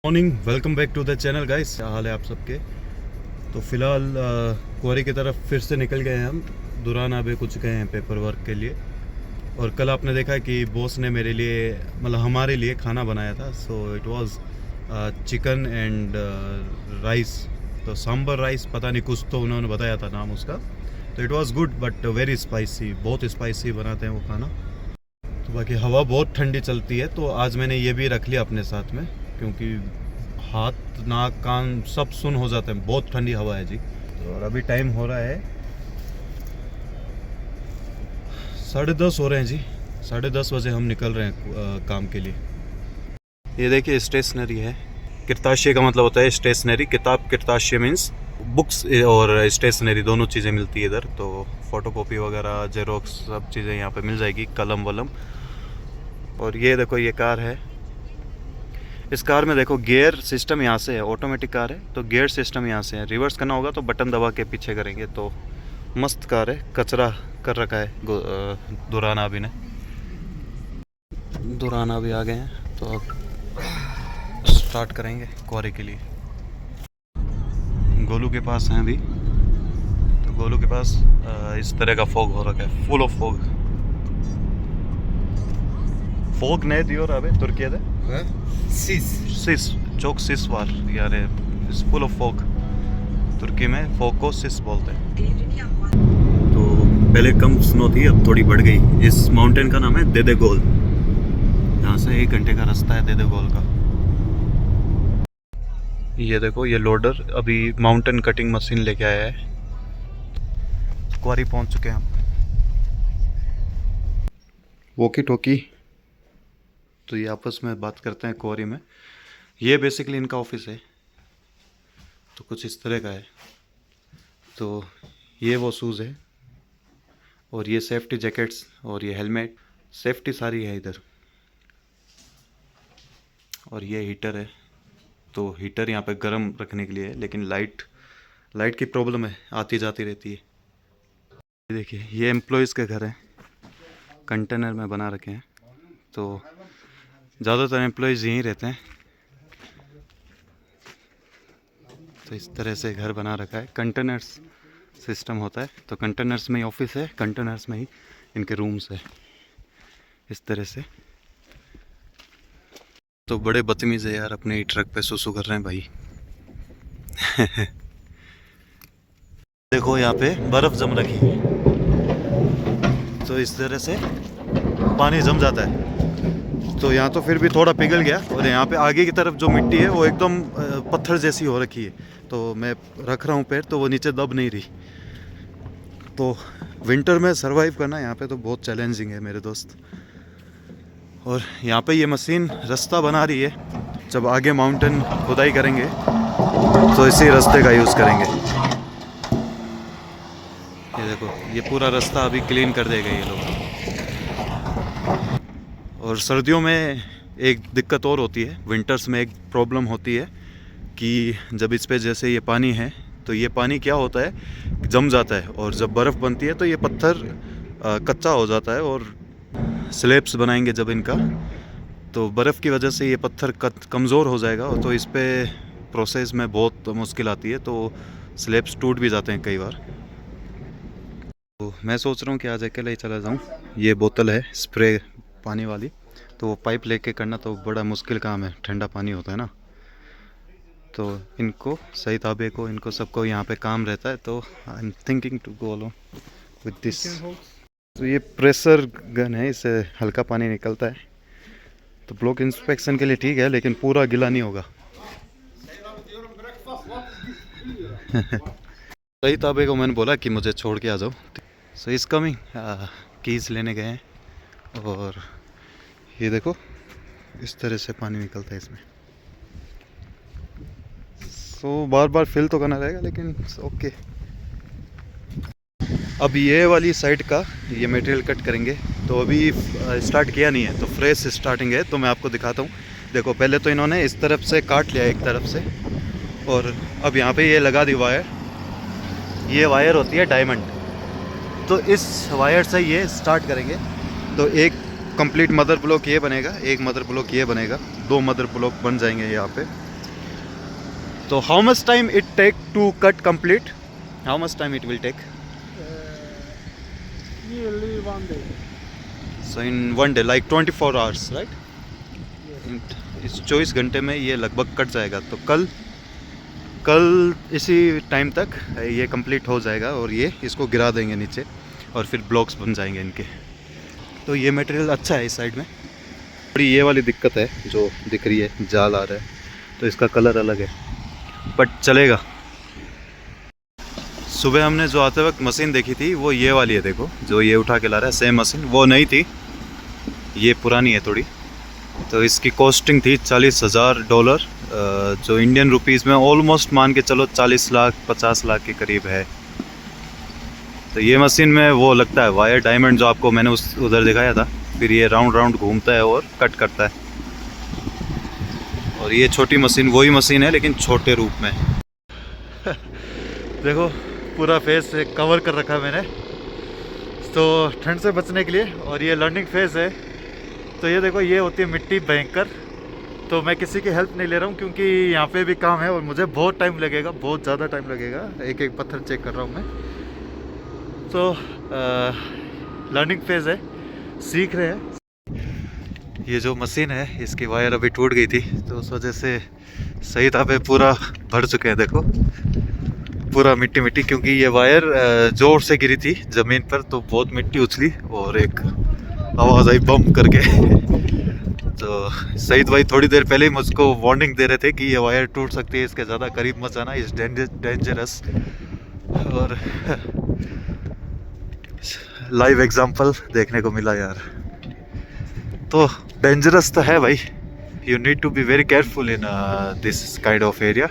Morning, welcome back to the channel guys. क्या हाल है आप सबके। तो फिलहाल क्वारी की तरफ फिर से निकल गए हैं हम। दुरान अभी कुछ गए हैं पेपर वर्क के लिए। और कल आपने देखा कि बॉस ने मेरे लिए मतलब हमारे लिए खाना बनाया था। So it was chicken and rice. तो सांबर राइस पता नहीं कुछ तो उन्होंने बताया था नाम उसका। तो it was good but very spicy, बहुत स्पाइसी बनाते हैं वो खाना। तो बाकी हवा बहुत ठंडी चलती है, तो आज मैंने ये भी रख लिया अपने साथ में, क्योंकि हाथ नाक कान सब सुन हो जाते हैं, बहुत ठंडी हवा है जी। तो और अभी टाइम हो रहा है 10:30 हो रहे हैं जी। 10:30 बजे हम निकल रहे हैं काम के लिए। ये देखिए स्टेशनरी है। किरताशिया का मतलब होता है स्टेशनरी, किताब। किरताशिया मीन्स बुक्स और स्टेशनरी दोनों चीज़ें मिलती है इधर। तो फोटोकॉपी वगैरह, जेरोक्स, सब चीज़ें यहाँ पे मिल जाएगी, कलम वलम। और ये देखो ये कार है। इस कार में देखो गियर सिस्टम यहाँ से है, ऑटोमेटिक कार है तो गियर सिस्टम यहाँ से है। रिवर्स करना होगा तो बटन दबा के पीछे करेंगे। तो मस्त कार है। कचरा कर रखा है दुराना अभी ने। दुराना अभी आ गए हैं तो अब स्टार्ट करेंगे क्वारी के लिए। गोलू के पास हैं अभी। तो गोलू के पास इस तरह का फॉग हो रखा है, फुल ऑफ फॉग। फॉग नहीं दियो अबे तुर्की सिस चौक सिस वार यार, इस फुल ऑफ फॉग। तुर्की में फॉग को सिस बोलते हैं। तो पहले कम स्नो थी, अब थोड़ी बढ़ गई। इस माउंटेन का नाम है देदेगोल। यहाँ से 1 घंटे का रास्ता है देदेगोल का। ये देखो ये लोडर अभी माउंटेन कटिंग मशीन लेके आया है। क्वारी पहुंच चुके हैं हम। Walkie talkie. तो ये आपस में बात करते हैं क्वारी में। ये बेसिकली इनका ऑफिस है। तो कुछ इस तरह का है। तो ये वो शूज़ है और ये सेफ्टी जैकेट्स और ये हेलमेट, सेफ्टी सारी है इधर। और ये हीटर है। तो हीटर यहाँ पे गर्म रखने के लिए है, लेकिन लाइट की प्रॉब्लम है, आती जाती रहती है। ये देखिए ये एम्प्लॉयज़ के घर हैं, कंटेनर में बना रखे हैं। तो ज़्यादातर एम्प्लॉयज़ यहीं रहते हैं। तो इस तरह से घर बना रखा है, कंटेनर्स सिस्टम होता है। तो कंटेनर्स में ही ऑफिस है, कंटेनर्स में ही इनके रूम्स है, इस तरह से। तो बड़े बदतमीज़ है यार, अपने ट्रक पे सुसु कर रहे हैं भाई। देखो यहाँ पे बर्फ़ जम रखी है। तो इस तरह से पानी जम जाता है। तो यहाँ तो फिर भी थोड़ा पिघल गया, और यहाँ पे आगे की तरफ जो मिट्टी है वो एकदम पत्थर जैसी हो रखी है। तो मैं रख रहा हूँ पैर, तो वो नीचे दब नहीं रही। तो विंटर में सरवाइव करना यहाँ पे तो बहुत चैलेंजिंग है मेरे दोस्त। और यहाँ पे ये मशीन रास्ता बना रही है। जब आगे माउंटेन खुदाई करेंगे तो इसी रास्ते का यूज़ करेंगे। ये देखो ये पूरा रास्ता अभी क्लीन कर देगा ये लोग। और सर्दियों में एक दिक्कत और होती है, विंटर्स में एक प्रॉब्लम होती है कि जब इस पे जैसे ये पानी है, तो ये पानी क्या होता है, जम जाता है। और जब बर्फ़ बनती है तो ये पत्थर कच्चा हो जाता है। और स्लैब्स बनाएंगे जब इनका, तो बर्फ़ की वजह से ये पत्थर कमज़ोर हो जाएगा। तो इस पे प्रोसेस में बहुत मुश्किल आती है। तो स्लैब्स टूट भी जाते हैं कई बार। तो मैं सोच रहा हूँ कि आज अकेले ही चला जाऊँ। ये बोतल है स्प्रे पानी वाली, तो वो पाइप लेके करना तो बड़ा मुश्किल काम है, ठंडा पानी होता है ना। तो इनको सही ताबे को, इनको सबको यहाँ पे काम रहता है। तो I am thinking to go along with this. तो ये प्रेशर गन है, इससे हल्का पानी निकलता है। तो ब्लॉक इंस्पेक्शन के लिए ठीक है, लेकिन पूरा गीला नहीं होगा। सही ताबे को मैंने बोला कि मुझे छोड़ के आ जाओ। सो इस कमिंग कीज़ लेने गए हैं। और ये देखो इस तरह से पानी निकलता है इसमें। सो बार बार फिल तो करना रहेगा, लेकिन ओके। अब ये वाली साइड का ये मटेरियल कट करेंगे। तो अभी स्टार्ट किया नहीं है, तो फ्रेश स्टार्टिंग है। तो मैं आपको दिखाता हूँ। देखो पहले तो इन्होंने इस तरफ से काट लिया एक तरफ से, और अब यहाँ पे ये लगा दी वायर। ये वायर होती है डायमंड। तो इस वायर से ये स्टार्ट करेंगे। तो एक कंप्लीट मदर ब्लॉक ये बनेगा, एक मदर ब्लॉक ये बनेगा, 2 मदर ब्लॉक बन जाएंगे यहाँ पे। तो how much time it take to cut complete? How much time it will take? Nearly 1 day. So in 1 day like 24 hours right? Yes. इस 24 घंटे में ये लगभग कट जाएगा। तो कल इसी टाइम तक ये कंप्लीट हो जाएगा और ये इसको गिरा देंगे नीचे और फिर ब्लॉक्स बन जाएंगे इनके। तो ये मटेरियल अच्छा है इस साइड में। बड़ी ये वाली दिक्कत है जो दिख रही है, जाल आ रहा है, तो इसका कलर अलग है बट चलेगा। सुबह हमने जो आते वक्त मशीन देखी थी वो ये वाली है, देखो जो ये उठा के ला रहा है, सेम मशीन वो नहीं थी, ये पुरानी है थोड़ी। तो इसकी कॉस्टिंग थी $40,000, जो इंडियन रुपीस में ऑलमोस्ट मान के चलो 40 लाख 50 लाख के करीब है। तो ये मशीन में वो लगता है वायर डायमंड जो आपको मैंने उधर दिखाया था, फिर ये राउंड राउंड घूमता है और कट करता है। और ये छोटी मशीन वही मशीन है लेकिन छोटे रूप में। देखो पूरा फेस कवर कर रखा है मैंने तो ठंड से बचने के लिए। और ये लर्निंग फेज़ है। तो ये देखो ये होती है मिट्टी भयंकर। तो मैं किसी की हेल्प नहीं ले रहा हूँ क्योंकि यहाँ पे भी काम है और मुझे बहुत टाइम लगेगा, बहुत ज़्यादा टाइम लगेगा। एक एक पत्थर चेक कर रहा हूँ मैं। तो लर्निंग फेज़ है, सीख रहे हैं। ये जो मशीन है इसकी वायर अभी टूट गई थी तो उस वजह से सही था पे पूरा भर चुके हैं। देखो पूरा मिट्टी मिट्टी, क्योंकि ये वायर ज़ोर से गिरी थी ज़मीन पर तो बहुत मिट्टी उछली और एक आवाज़ आई बम करके। तो सईद भाई थोड़ी देर पहले ही मुझको वार्निंग दे रहे थे कि ये वायर टूट सकती है, इसके ज़्यादा करीब मत जाना, इस डेंजरस। और लाइव एग्जांपल देखने को मिला यार। तो डेंजरस तो है भाई, you need to be very careful in this kind of area.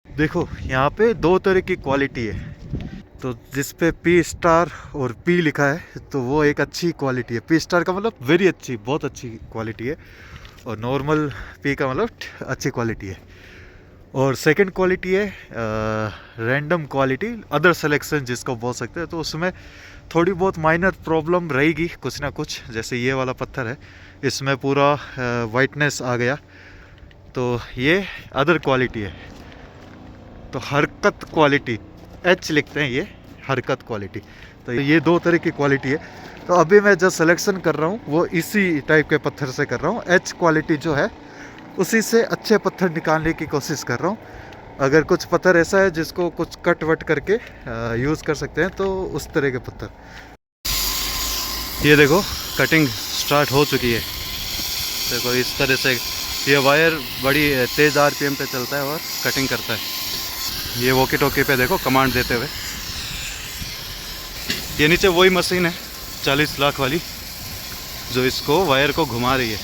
देखो यहाँ पे दो तरह की क्वालिटी है। तो जिस पे P* और P लिखा है तो वो एक अच्छी क्वालिटी है। P* का मतलब वेरी अच्छी, बहुत अच्छी क्वालिटी है। और नॉर्मल P का मतलब अच्छी क्वालिटी है। और सेकंड क्वालिटी है रैंडम क्वालिटी, अदर सिलेक्शन जिसको बोल सकते हैं। तो उसमें थोड़ी बहुत माइनर प्रॉब्लम रहेगी कुछ ना कुछ। जैसे ये वाला पत्थर है, इसमें पूरा वाइटनेस आ गया, तो ये अदर क्वालिटी है। तो हरकत क्वालिटी H लिखते हैं, ये हरकत क्वालिटी। तो ये दो तरह की क्वालिटी है। तो अभी मैं जो सिलेक्शन कर रहा हूँ वो इसी टाइप के पत्थर से कर रहा हूँ। H क्वालिटी जो है उसी से अच्छे पत्थर निकालने की कोशिश कर रहा हूँ। अगर कुछ पत्थर ऐसा है जिसको कुछ कट वट करके यूज़ कर सकते हैं तो उस तरह के पत्थर। ये देखो कटिंग स्टार्ट हो चुकी है। देखो इस तरह से ये वायर बड़ी तेज़ RPM पे चलता है और कटिंग करता है। ये वॉकी टॉकी पे देखो कमांड देते हुए। ये नीचे वही मशीन है 40 लाख वाली जो इसको वायर को घुमा रही है।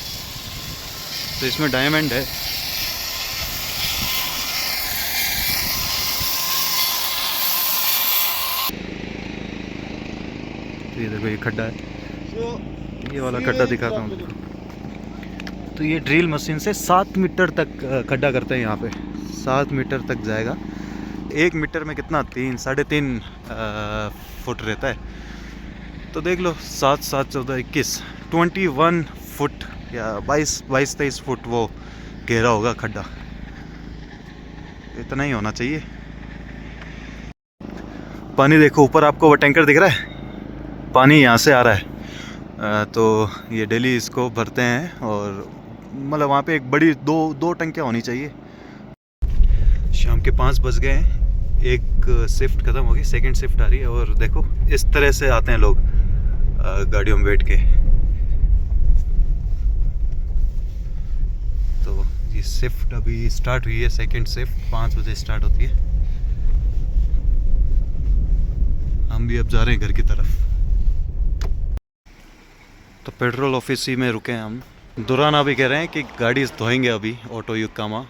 तो इसमें डायमंड है। तो ये देखो ये खड्डा है, ये वाला खड्डा दिखाता हूँ। तो ये ड्रिल मशीन से 7 मीटर तक खड्डा करते हैं यहाँ पे। 7 मीटर तक जाएगा। 1 मीटर में कितना 3-3.5 फुट रहता है। तो देख लो 7 7 14 21 21 फुट या 22-23 फुट वो गहरा होगा खड्डा। इतना ही होना चाहिए। पानी देखो ऊपर आपको वो टैंकर दिख रहा है, पानी यहाँ से आ रहा है। तो ये डेली इसको भरते हैं और मतलब वहाँ पे एक बड़ी दो टंकियाँ होनी चाहिए। शाम के 5 बज गए हैं, एक शिफ्ट ख़त्म होगी, सेकंड शिफ्ट आ रही है। और देखो इस तरह से आते हैं लोग गाड़ियों में बैठ के। तो ये शिफ्ट अभी स्टार्ट हुई है, सेकंड शिफ्ट 5 बजे स्टार्ट होती है। हम भी अब जा रहे हैं घर की तरफ। तो पेट्रोल ऑफिस ही में रुके हैं हम। दुरान अभी कह रहे हैं कि गाड़ी धोएंगे, अभी ऑटो युक्कामा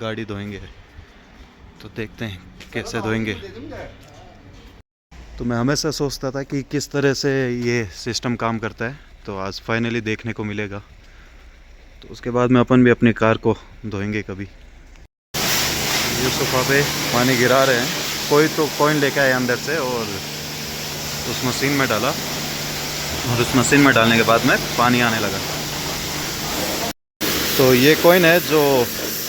गाड़ी धोएंगे। तो देखते हैं कैसे धोएंगे। तो मैं हमेशा सोचता था कि किस तरह से ये सिस्टम काम करता है, तो आज फाइनली देखने को मिलेगा। तो उसके बाद में अपन भी अपनी कार को धोएंगे कभी। यूसुफा पे पानी गिरा रहे हैं। कोई तो कॉइन लेके आया अंदर से और उस मशीन में डाला, और उस मशीन में डालने के बाद में पानी आने लगा। तो ये कॉइन है जो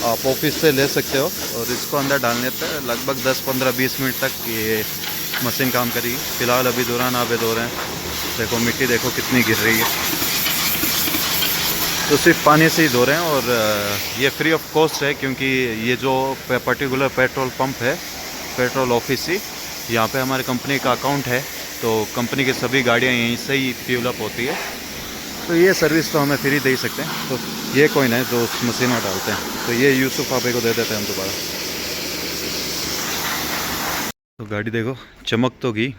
आप ऑफिस से ले सकते हो और इसको अंदर डालने पर लगभग 10-15-20 मिनट तक ये मशीन काम करेगी। फ़िलहाल अभी दौरान आबे धो रहे हैं। देखो मिट्टी देखो कितनी गिर रही है, तो सिर्फ पानी से ही धो रहे हैं। और ये फ्री ऑफ कॉस्ट है, क्योंकि ये जो पर्टिकुलर पेट्रोल पंप है, पेट्रोल ऑफिस ही, यहाँ पे हमारे कंपनी का अकाउंट है, तो कंपनी की सभी गाड़ियाँ यहीं से ही फ्यूल अप होती है, तो ये सर्विस तो हमें फ्री दे ही सकते हैं। तो ये कॉइन है जो उस मशीन में डालते हैं, तो ये यूसुफ आपे को दे देते हैं हम दोबारा। तो गाड़ी देखो चमक तो गई,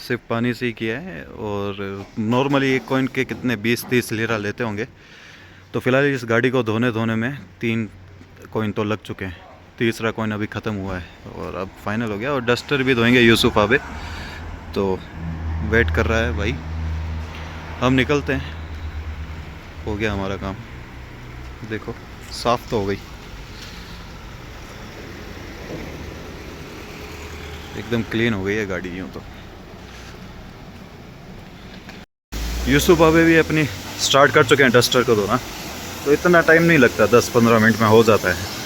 सिर्फ पानी से ही किया है। और नॉर्मली एक कॉइन के कितने 20-30 लीरा लेते होंगे। तो फिलहाल इस गाड़ी को धोने में 3 कॉइन तो लग चुके हैं, तीसरा कॉइन अभी ख़त्म हुआ है और अब फाइनल हो गया। और डस्टर भी धोएंगे यूसुफ आबे, तो वेट कर रहा है भाई। हम निकलते हैं, हो गया हमारा काम। देखो साफ़ तो हो गई, एकदम क्लीन हो गई है गाड़ी यूँ तो। यूसुफ आबे भी अपनी स्टार्ट कर चुके हैं डस्टर को धोना, तो इतना टाइम नहीं लगता, 10-15 मिनट में हो जाता है।